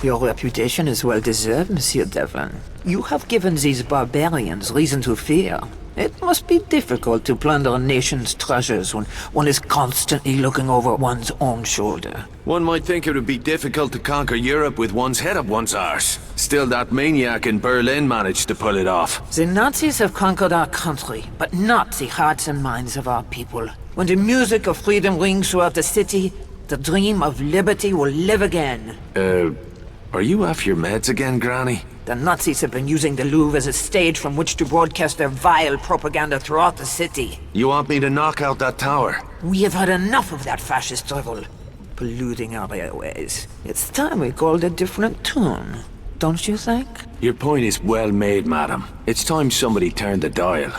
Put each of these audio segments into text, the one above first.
Your reputation is well deserved, Monsieur Devlin. You have given these barbarians reason to fear. It must be difficult to plunder a nation's treasures when one is constantly looking over one's own shoulder. One might think it would be difficult to conquer Europe with one's head up one's arse. Still, that maniac in Berlin managed to pull it off. The Nazis have conquered our country, but not the hearts and minds of our people. When the music of freedom rings throughout the city, the dream of liberty will live again. Are you off your meds again, Granny? The Nazis have been using the Louvre as a stage from which to broadcast their vile propaganda throughout the city. You want me to knock out that tower? We have had enough of that fascist drivel, polluting our airways. It's time we called a different tune, don't you think? Your point is well made, madam. It's time somebody turned the dial.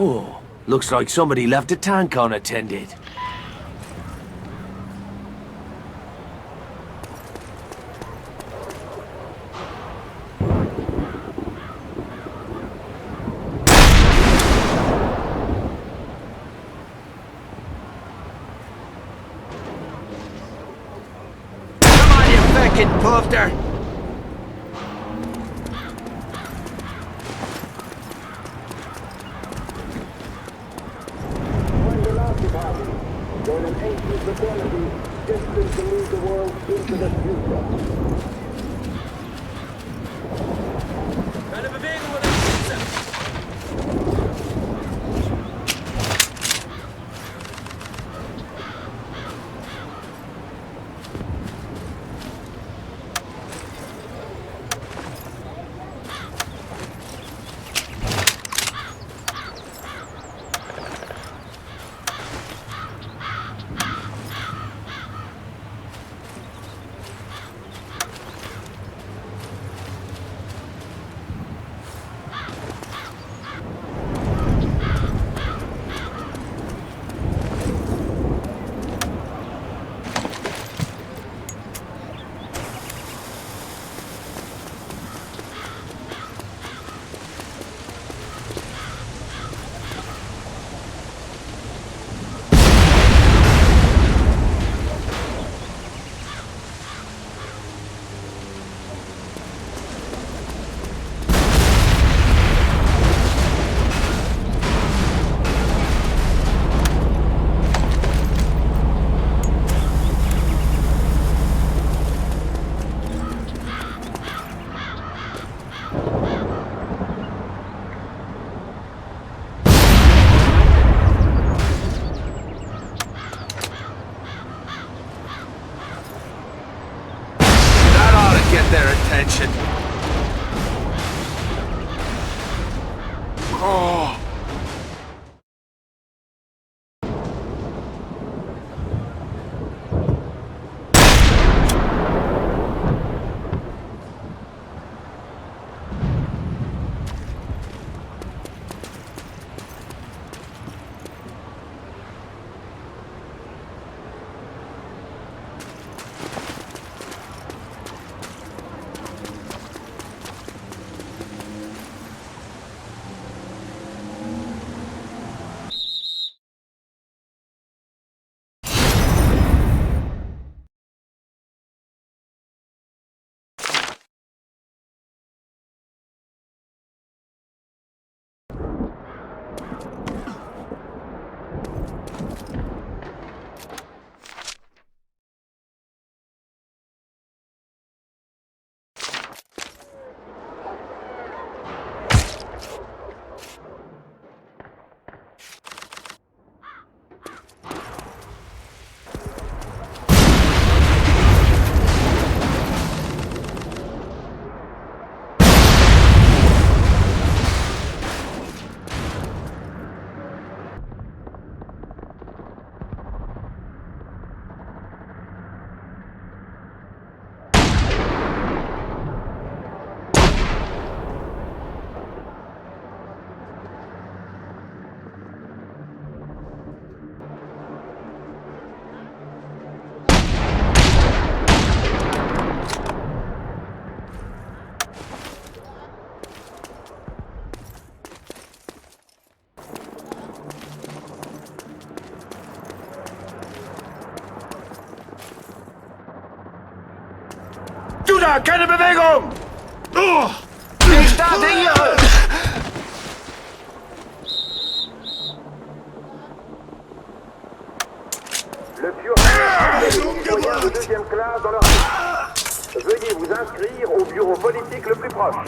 Oh, looks like somebody left a tank unattended. Come on, you fucking poofter! When an ancient fraternity destined to lead the world into the future. Get their attention. Oh. Gegner, keine Bewegung! Ich starte hier! Le citoyen de deuxième classe dans leur pays. Veuillez vous inscrire au bureau politique le plus proche.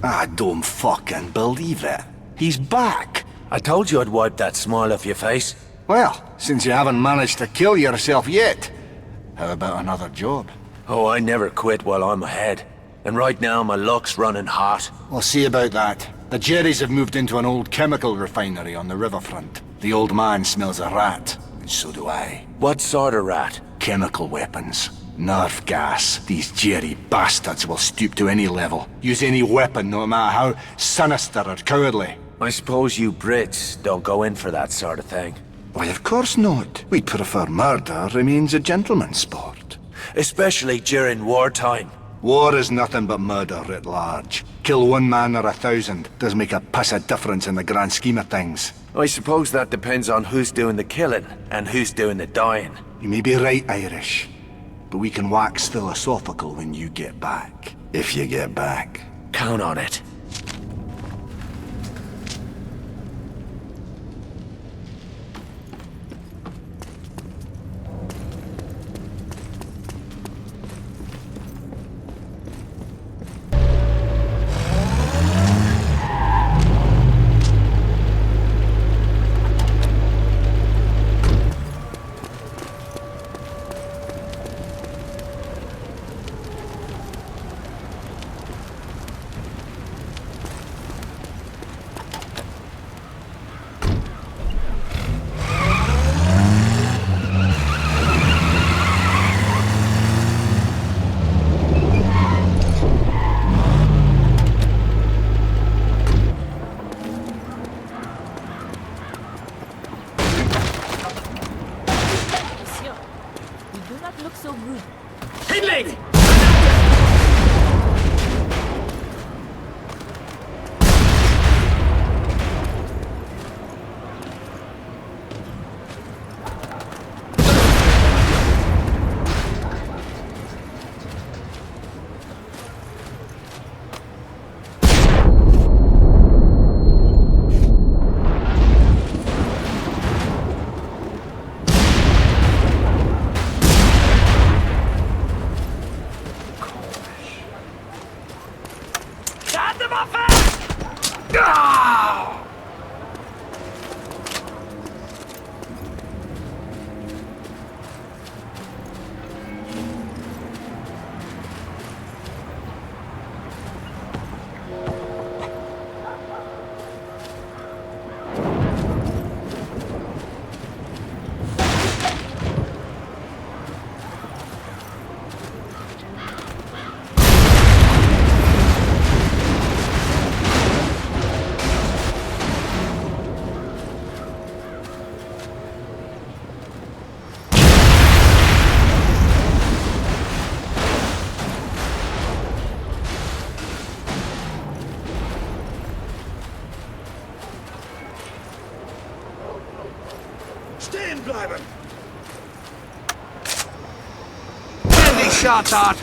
I don't fucking believe it. He's back. I told you I'd wipe that smile off your face. Well, since you haven't managed to kill yourself yet, how about another job? Oh, I never quit while I'm ahead. And right now my luck's running hot. We'll see about that. The Jerrys have moved into an old chemical refinery on the riverfront. The old man smells a rat, and so do I. What sort of rat? Chemical weapons. Nerve gas. These Jerry bastards will stoop to any level. Use any weapon, no matter how sinister or cowardly. I suppose you Brits don't go in for that sort of thing. Why, of course not. We'd prefer murder remains a gentleman's sport. Especially during wartime. War is nothing but murder writ large. Kill one man or 1,000 doesn't make a piss of difference in the grand scheme of things. I suppose that depends on who's doing the killing and who's doing the dying. You may be right, Irish. But we can wax philosophical when you get back. If you get back. Count on it. bleiben! Handy shot, Art!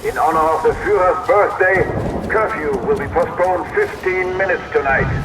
In honor of the Führer's birthday, curfew will be postponed 15 minutes tonight.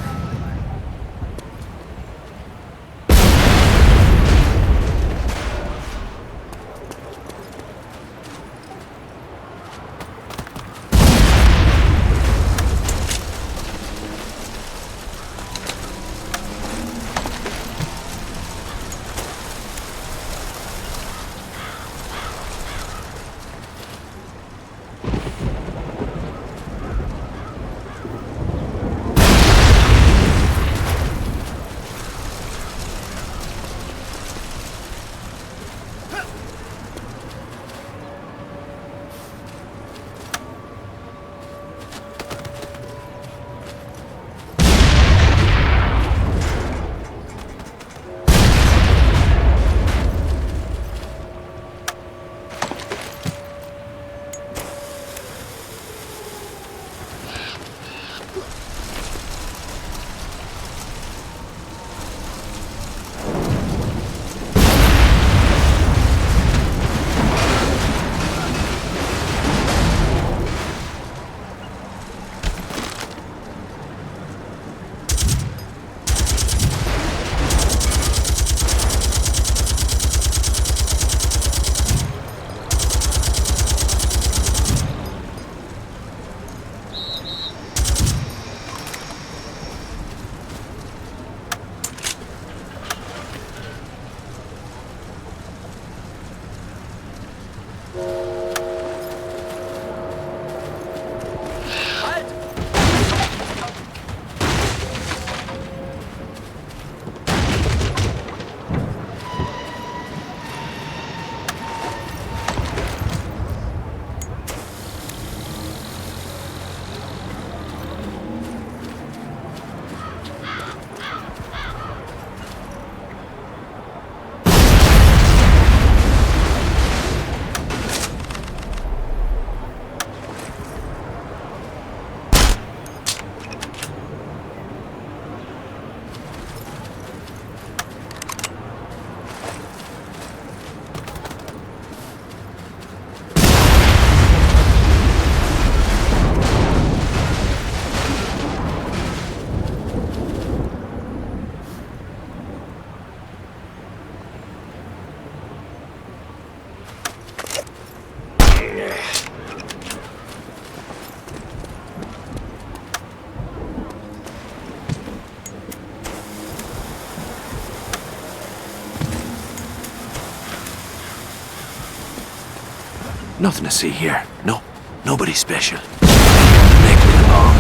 Nothing to see here. No, nobody special. Make me along.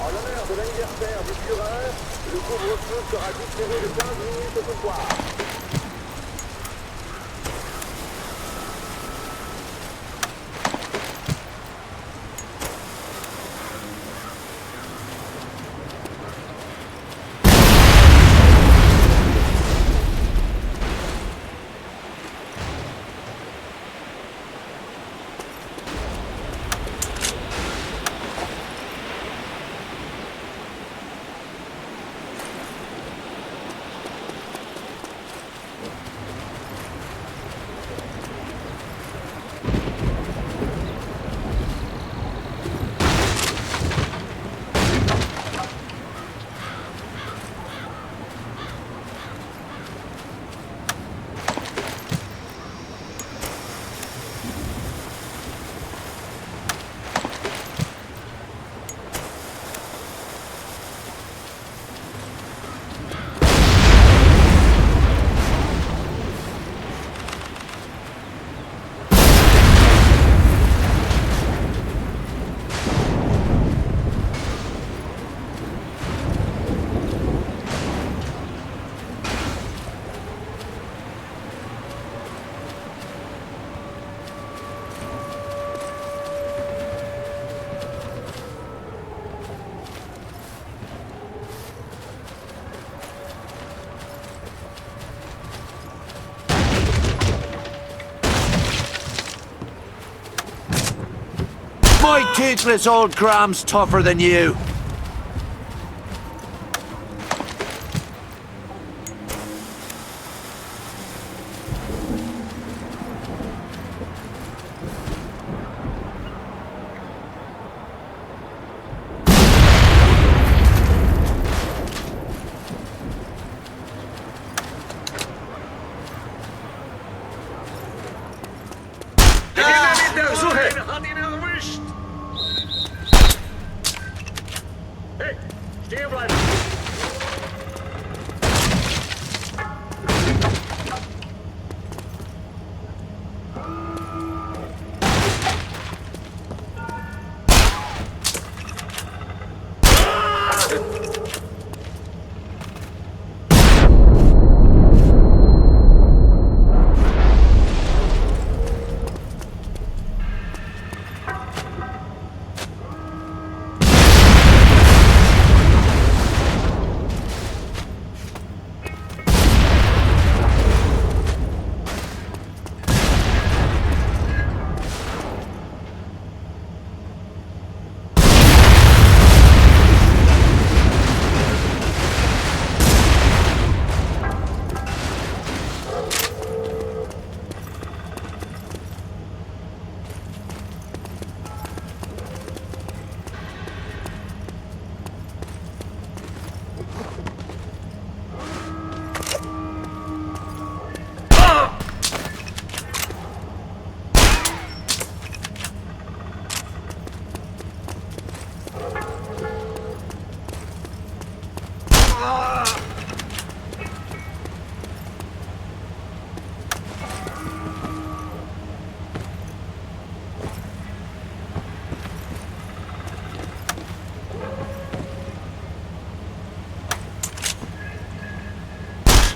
En l'honneur de l'anniversaire du Führer, le couvre-feu sera différé de 15 minutes ce soir. My toothless old Gram's tougher than you. Hat ihn erwischt! Hey, stehen bleiben!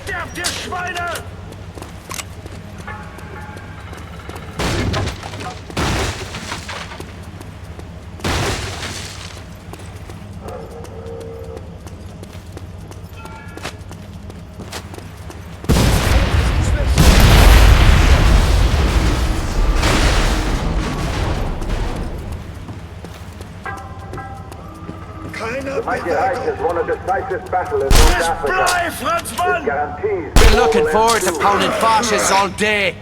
Sterbt, ihr Schweine! Keiner Mighty Reich has won a decisive battle in North Africa. Blei, Franz This Mann! guarantees Been looking forward to pounding fascists all day.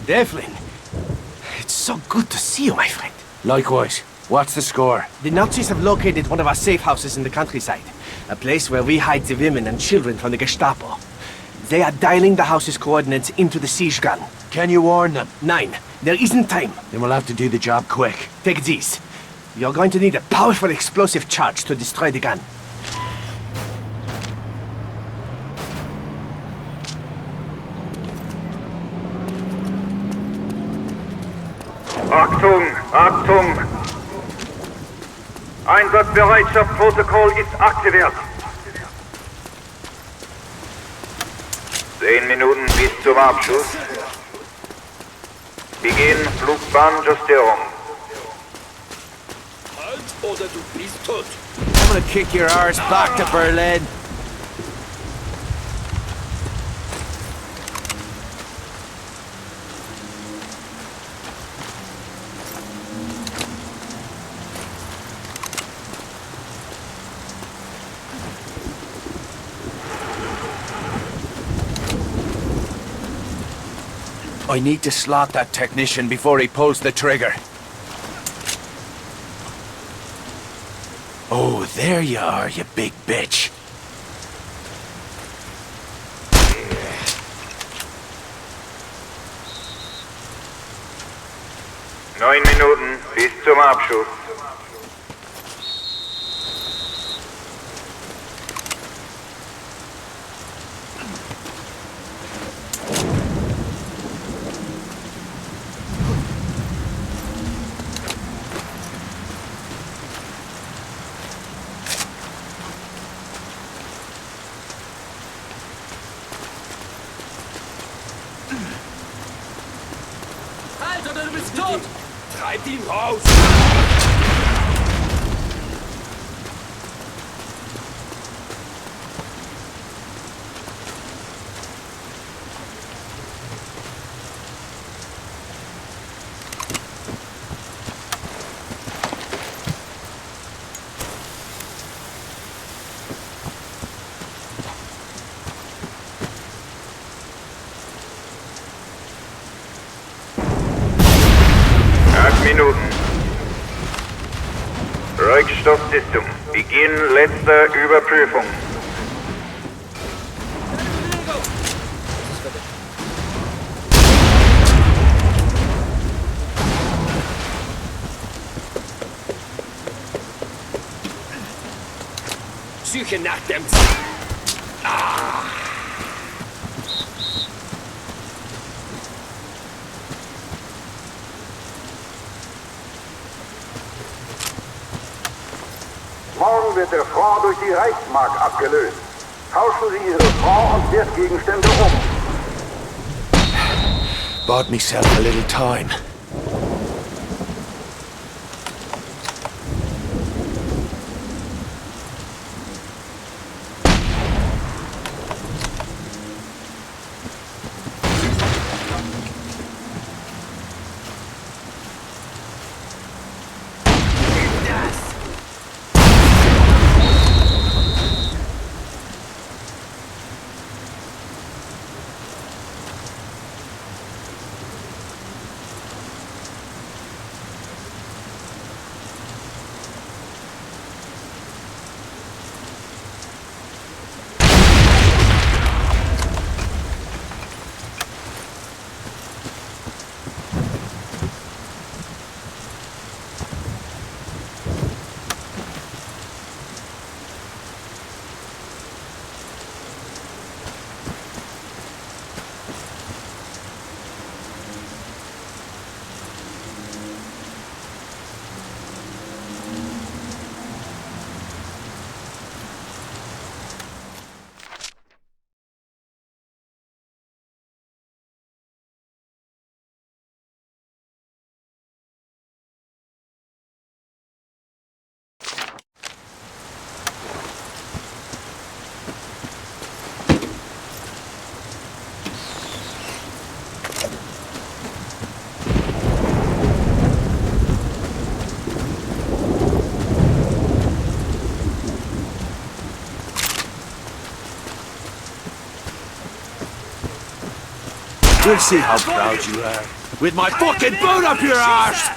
Devlin, it's so good to see you, my friend. Likewise. What's the score? The Nazis have located one of our safe houses in the countryside. A place where we hide the women and children from the Gestapo. They are dialing the house's coordinates into the siege gun. Can you warn them? 9. There isn't time. Then we'll have to do the job quick. Take these. You're going to need a powerful explosive charge to destroy the gun. Achtung, Achtung! Einsatzbereitschaftsprotokoll ist aktiviert. 10 Minuten bis zum Abschuss. Beginn Flugbahnjustierung. Halt oder du bist tot. I'm gonna kick your arse back to Berlin. I need to slot that technician before he pulls the trigger. Oh, there you are, you big bitch. 9 Minuten bis zum Abschuss. Halt oder du bist tot. Treibt ihn raus. Minuten. Rückstoßsystem. Beginn letzter Überprüfung. Suche nach dem... Morgen wird der Franc durch die Reichsmark abgelöst. Tauschen Sie Ihre Franc- und Wertgegenstände um. Bought myself a little time. We'll see how proud you are. With my fucking boot up your arse!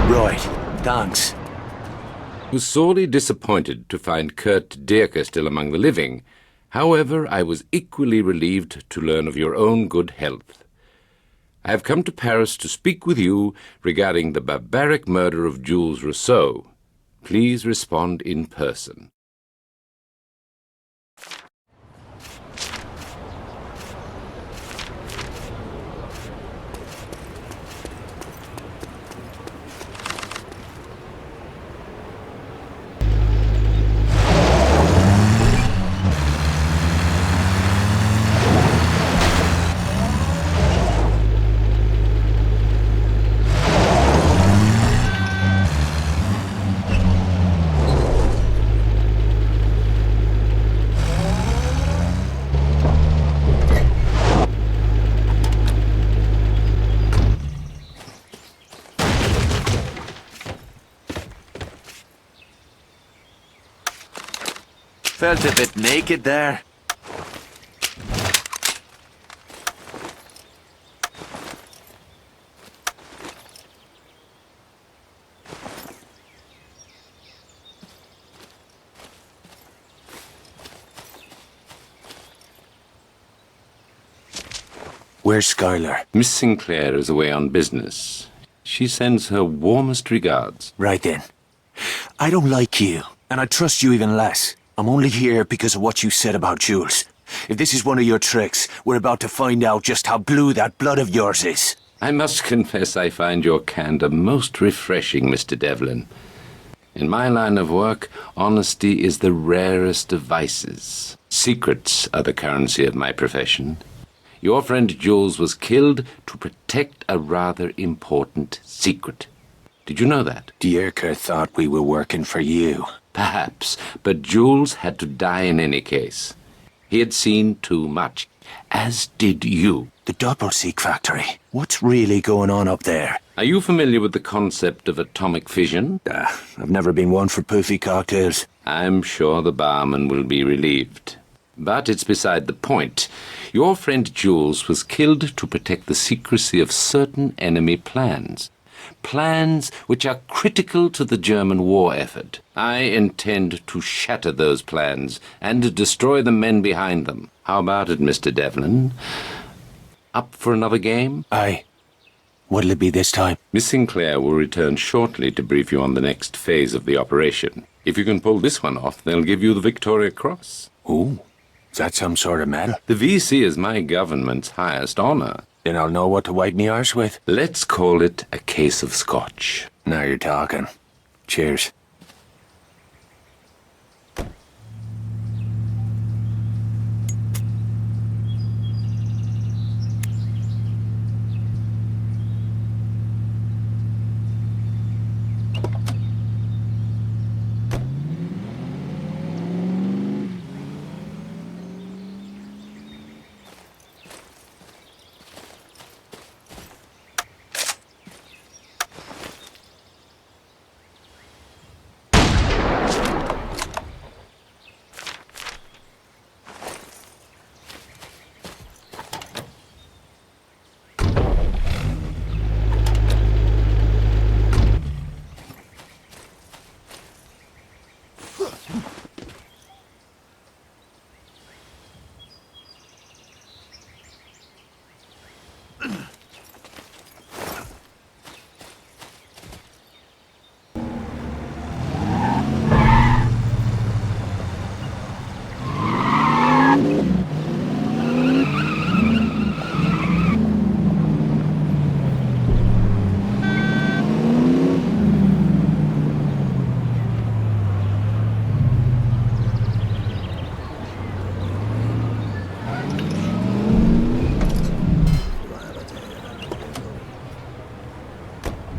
Right, thanks. I was sorely disappointed to find Kurt Dirker still among the living. However, I was equally relieved to learn of your own good health. I have come to Paris to speak with you regarding the barbaric murder of Jules Rousseau. Please respond in person. Felt a bit naked there. Where's Skylar? Miss Sinclair is away on business. She sends her warmest regards. Right then. I don't like you, and I trust you even less. I'm only here because of what you said about Jules. If this is one of your tricks, we're about to find out just how blue that blood of yours is. I must confess I find your candor most refreshing, Mr. Devlin. In my line of work, honesty is the rarest of vices. Secrets are the currency of my profession. Your friend Jules was killed to protect a rather important secret. Did you know that? Dierker thought we were working for you. Perhaps, but Jules had to die in any case. He had seen too much, as did you. The Doppelsieg factory. What's really going on up there? Are you familiar with the concept of atomic fission? I've never been one for poofy cocktails. I'm sure the barman will be relieved. But it's beside the point. Your friend Jules was killed to protect the secrecy of certain enemy plans. Plans which are critical to the German war effort. I intend to shatter those plans and destroy the men behind them. How about it, Mr. Devlin? Up for another game? Aye. What'll it be this time? Miss Sinclair will return shortly to brief you on the next phase of the operation. If you can pull this one off, they'll give you the Victoria Cross. Ooh, is that some sort of medal? The VC is my government's highest honor. Then I'll know what to wipe me arse with. Let's call it a case of scotch. Now you're talking. Cheers.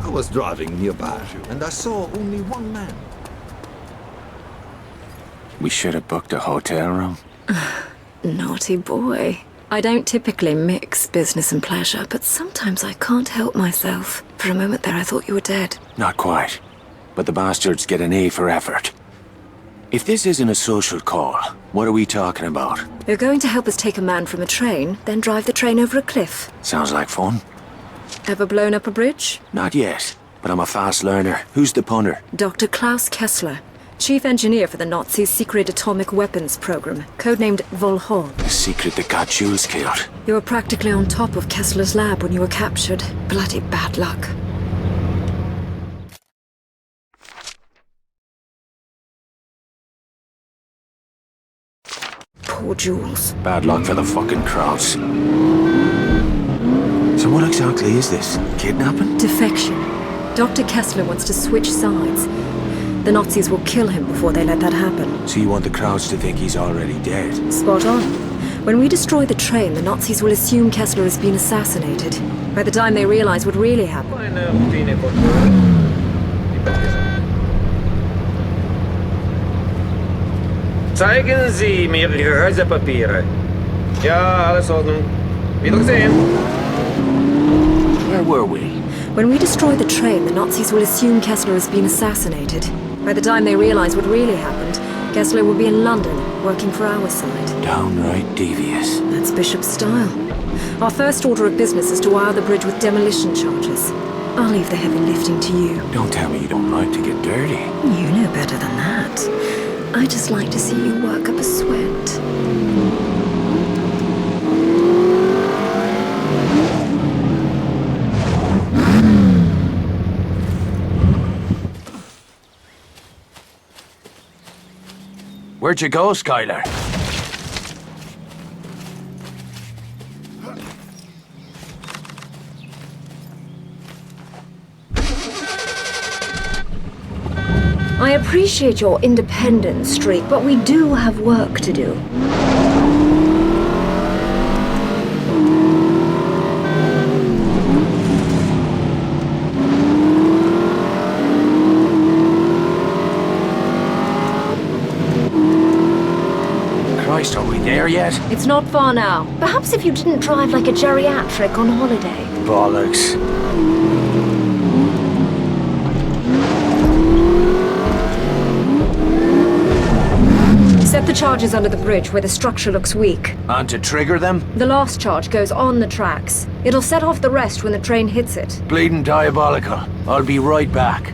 I was driving nearby, and I saw only one man. We should have booked a hotel room. Naughty boy. I don't typically mix business and pleasure, but sometimes I can't help myself. For a moment there I thought you were dead. Not quite. But the bastards get an A for effort. If this isn't a social call, what are we talking about? You're going to help us take a man from a train, then drive the train over a cliff. Sounds like fun. Ever blown up a bridge? Not yet, but I'm a fast learner. Who's the punter? Dr. Klaus Kessler, chief engineer for the Nazis' secret atomic weapons program, codenamed Volhol. The secret that got Jules killed. You were practically on top of Kessler's lab when you were captured. Bloody bad luck. Poor Jules. Bad luck for the fucking Krauts. So what exactly is this? Kidnapping? Defection. Dr. Kessler wants to switch sides. The Nazis will kill him before they let that happen. So you want the Krauts to think he's already dead? Spot on. When we destroy the train, the Nazis will assume Kessler has been assassinated. By the time they realize what really happened... Zeigen Sie mir Ihre Reisepapiere. Ja, alles Ordnung. Wiedersehen. Where were we? When we destroy the train, the Nazis will assume Kessler has been assassinated. By the time they realize what really happened, Kessler will be in London, working for our side. Downright devious. That's Bishop's style. Our first order of business is to wire the bridge with demolition charges. I'll leave the heavy lifting to you. Don't tell me you don't like to get dirty. You know better than that. I just like to see you work up a sweat. Where'd you go, Skylar? I appreciate your independent streak, but we do have work to do. Christ, are we there yet? It's not far now. Perhaps if you didn't drive like a geriatric on holiday. Bollocks. Set the charges under the bridge where the structure looks weak. And to trigger them? The last charge goes on the tracks. It'll set off the rest when the train hits it. Bleeding diabolical. I'll be right back.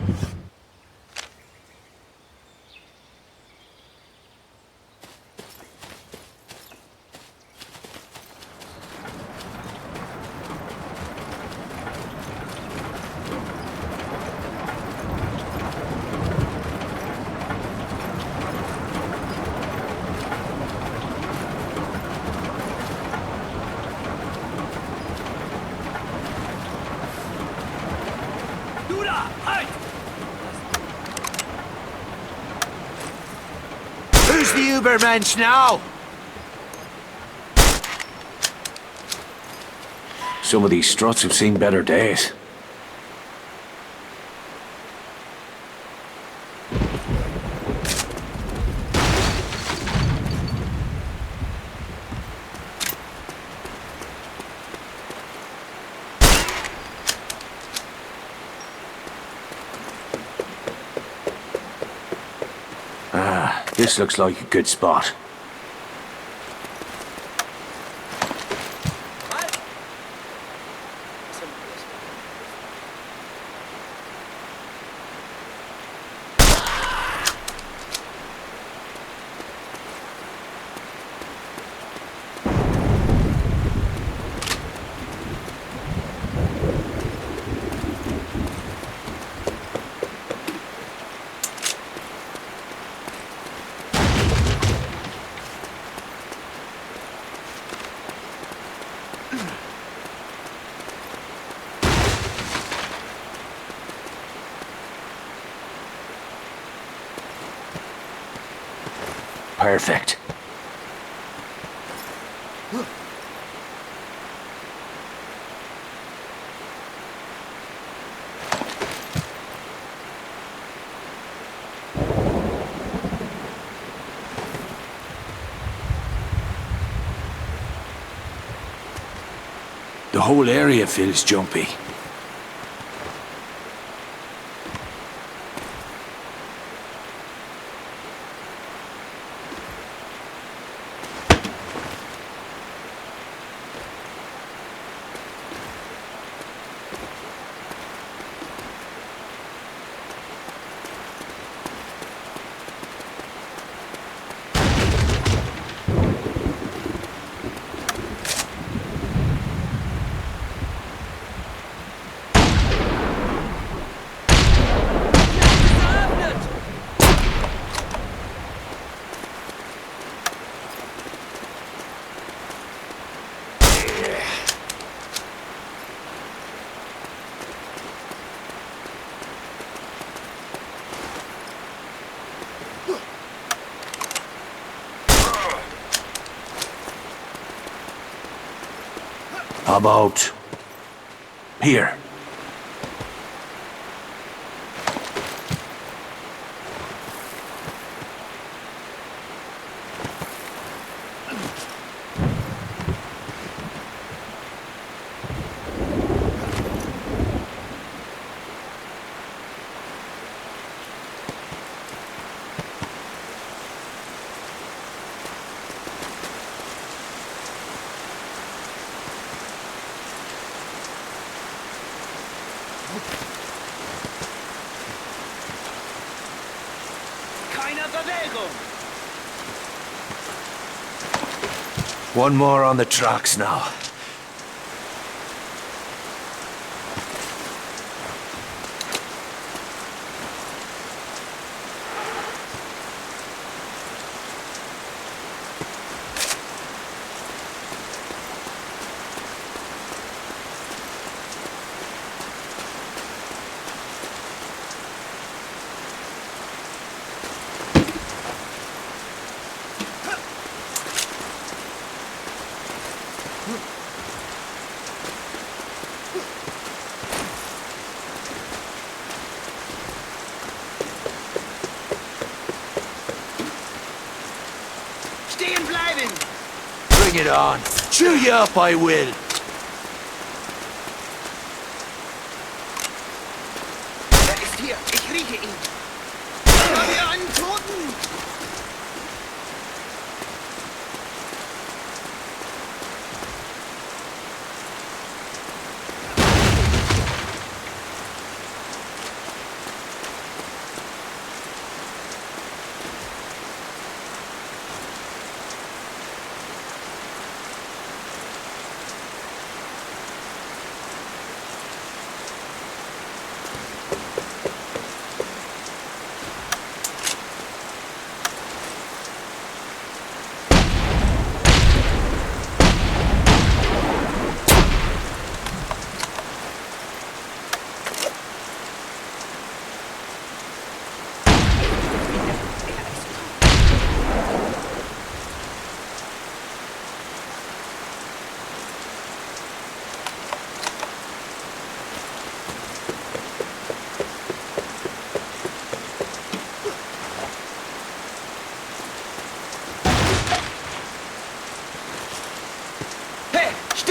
Who's the Ubermensch now? Some of these struts have seen better days. This looks like a good spot. Perfect. The whole area feels jumpy. How about here? One more on the tracks now. Bring it on. Chew you up, I will. Ist hier. Ich rieche ihn. Schau dir einen Toten!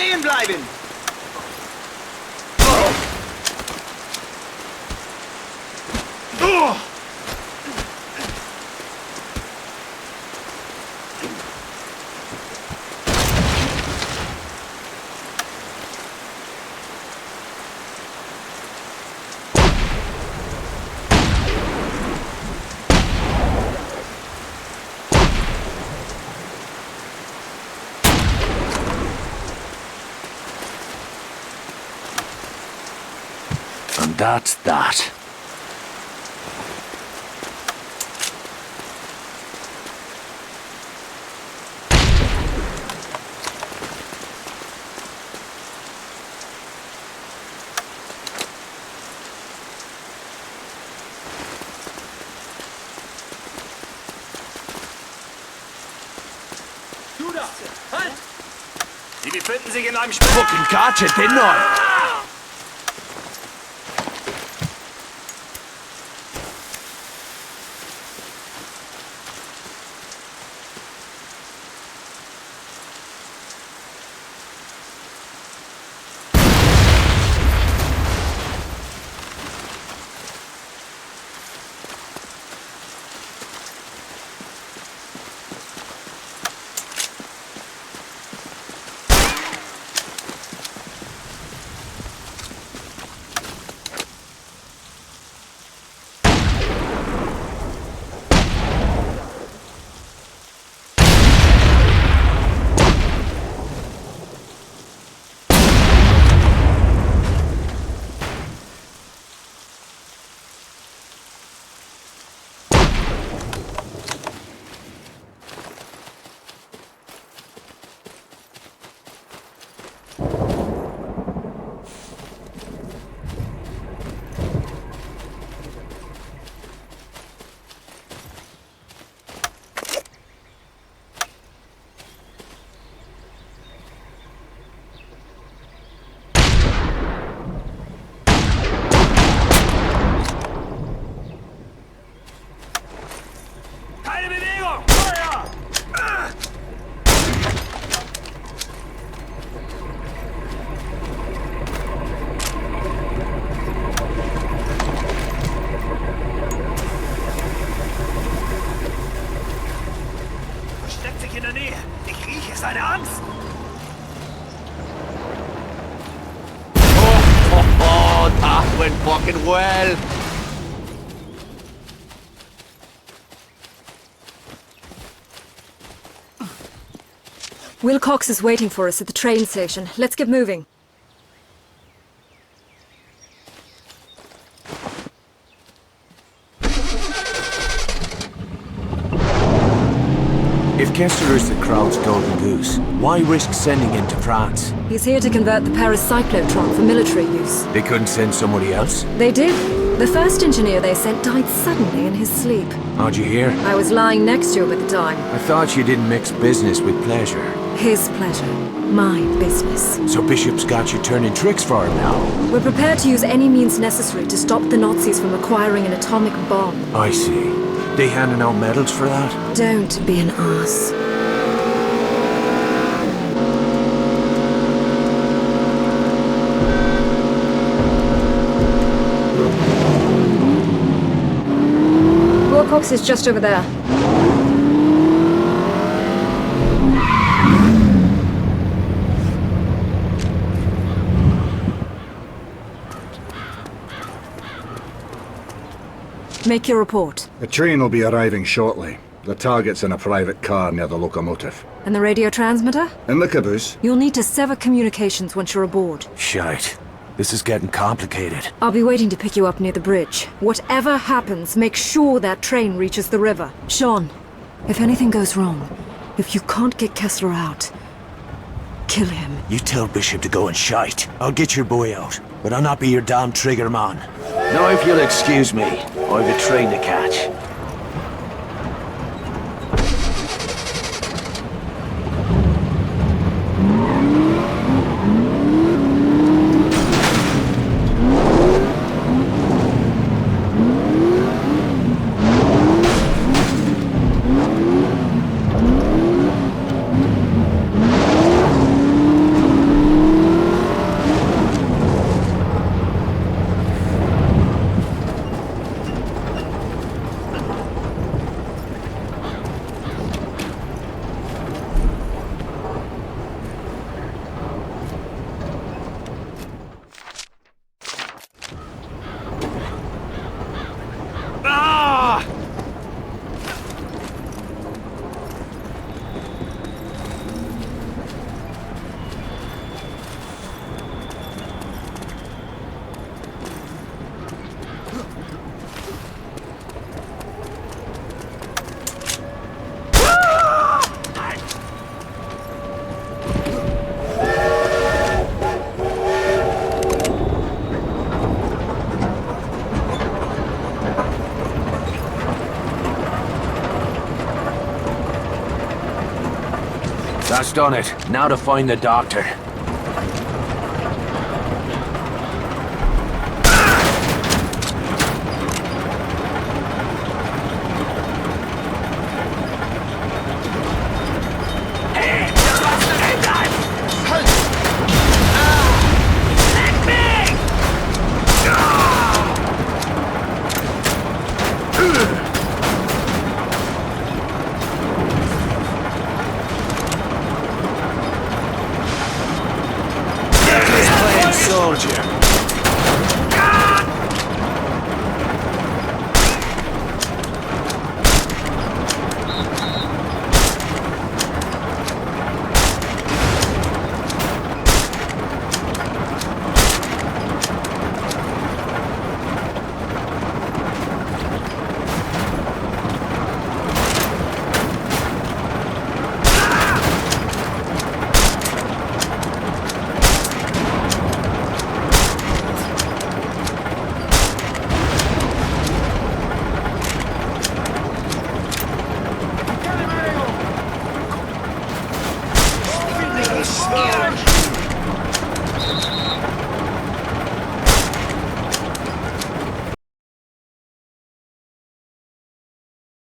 stehen bleiben! And that's that. Halt! Sie befinden sich in einem Fucking gotcha, didn't I? In der Nähe. Ich rieche seine Angst. Oh, that went fucking well. Wilcox is waiting for us at the train station. Let's get moving. If Kessler is the crowd's golden goose, why risk sending him to France? He's here to convert the Paris cyclotron for military use. They couldn't send somebody else? They did. The first engineer they sent died suddenly in his sleep. How'd you hear? I was lying next to him at the time. I thought you didn't mix business with pleasure. His pleasure. My business. So Bishop's got you turning tricks for him now? We're prepared to use any means necessary to stop the Nazis from acquiring an atomic bomb. I see. They handing out medals for that? Don't be an ass. Wilcox is just over there. Make your report. The train will be arriving shortly. The target's in a private car near the locomotive. And the radio transmitter? In the caboose. You'll need to sever communications once you're aboard. Shite. This is getting complicated. I'll be waiting to pick you up near the bridge. Whatever happens, make sure that train reaches the river. Sean, if anything goes wrong, if you can't get Kessler out, kill him. You tell Bishop to go and shite. I'll get your boy out, but I'll not be your damn trigger man. Now if you'll excuse me, I've a train to catch. That's done it. Now to find the doctor.